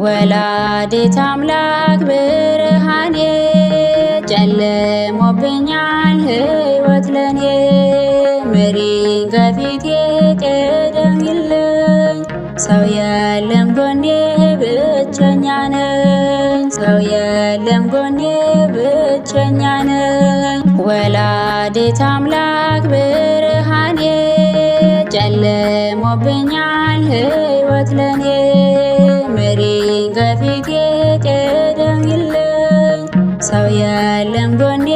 ወላዲተ አምላክ ብርሃኔ ጨልሞብኛል ሕይወት ለኔ ምሪኝ ከፊቴ ቅደሚልኝ ሰው የለም ጎኔ ብቸኛ ነኝ ሰው የለም ጎኔ ብቸኛ ነኝ ወላዲተ አምላክ ብርሃኔ ጨልሞብኛል ሕይወት ለኔ ምሪኝ ከፊቴ ቅደሚልኝ ሰው የለም ጎኔ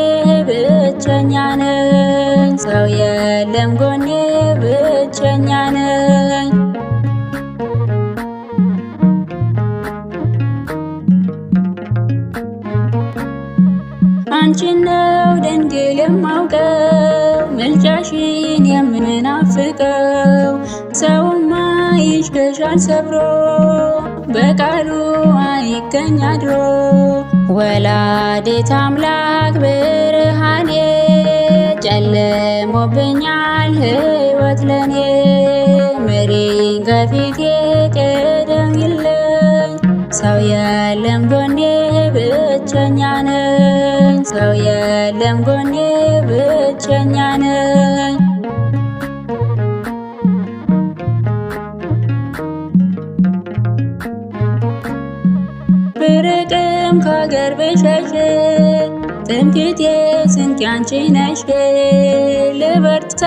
ብቸኛ ነኝ ሰው የለም ጎኔ ብቸኛ ነኝ አንቺን ነው ድንግል የማውቀው ምልጃሽን የምናፍቀው ሰውማ ይሽከሻል ሰብሮ በቃሉ አይገኝ አድሮ ወላዲተ አምላክ ብርሃኔ ጨልሞብኛል ሕይወት ለኔ ምሪኝ ከፊቴ ቅደሚልኝ ሰው የለም ጎኔ ብቸኛ ነኝ ሰው የለም ጎኔ ብቸኛ ነኝ ብርቅም ከአገር ብሸሽ ትምክህቴ ስንቄ አንቺ ነሽ ልበርታ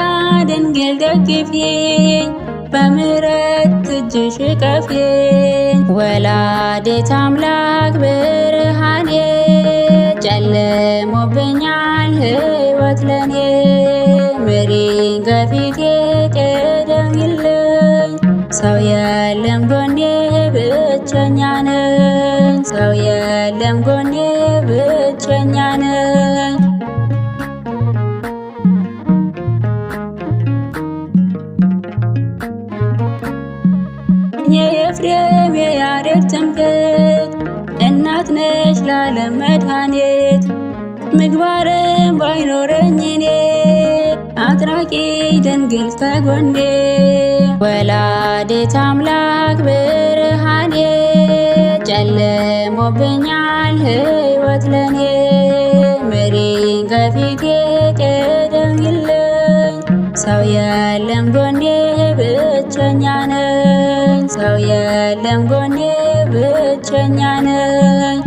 ድንግል ደግፊኝ በምሕረት እጅሽ እቀፊኝ ወላዲተ አምላክ ብርሃኔ ጨልሞብኛል ሕይወት ለኔ ምሪኝ ከፊቴ ቅደሚልኝ ሰው የለም ጎኔ ብቸኛ ነኝ ሰው የለም ጎኔ ብቸኛ ነኝ የኤፍሬም የያሬድ ትምክህት እናት ነሽ ለዓለም መድኃኒት ምግባርም ባይኖረኝ እኔ አጥራቂ ድንግል ከጎኔ ወላዲተ አምላክ ብርሃኔ ጨልሞብኛል ሕይወት ለኔ ምሪኝ ከፊቴ ቅደሚልኝ ሰው የለም ጎኔ ብቸኛ ነኝ ሰው የለም ጎኔ ብቸኛ ነኝ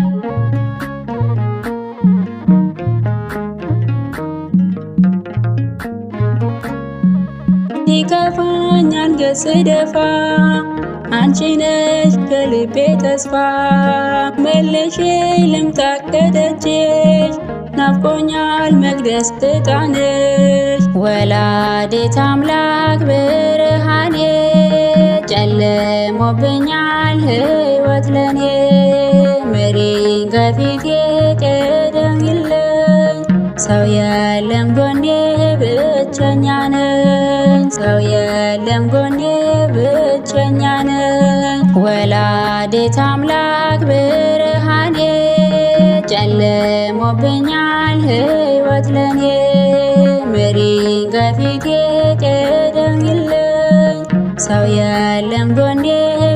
ሲከፋኝ አንገት ስደፋ አንቺ ነሽ ከልቤ ተስፋ መልሼ ልምጣ ከደጅሽ ናፍቆኛል መቅደስ ዕጣንሽ ወላዲተ አምላክ ብርሃኔ ጨልሞብኛል ሕይወት ለኔ ምሪኝ ከፊቴ ቅደሚልኝ ሰው የለም ጎኔ ብቸኛ ነኝ ሰው የለም ጎኔ ብቸኛ ነኝ ወላዲተ አምላክ ብርሃኔ ጨልሞብኛል ሕይወት ለኔ ምሪኝ ከፊቴ ቅደሚልኝ ሰው የለም ጎኔ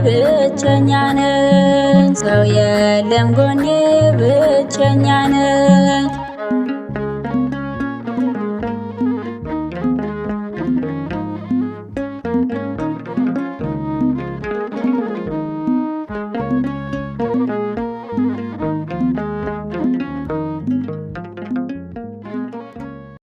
ብቸኛ ነኝ ሰው የለም ጎኔ ብቸኛ ነኝ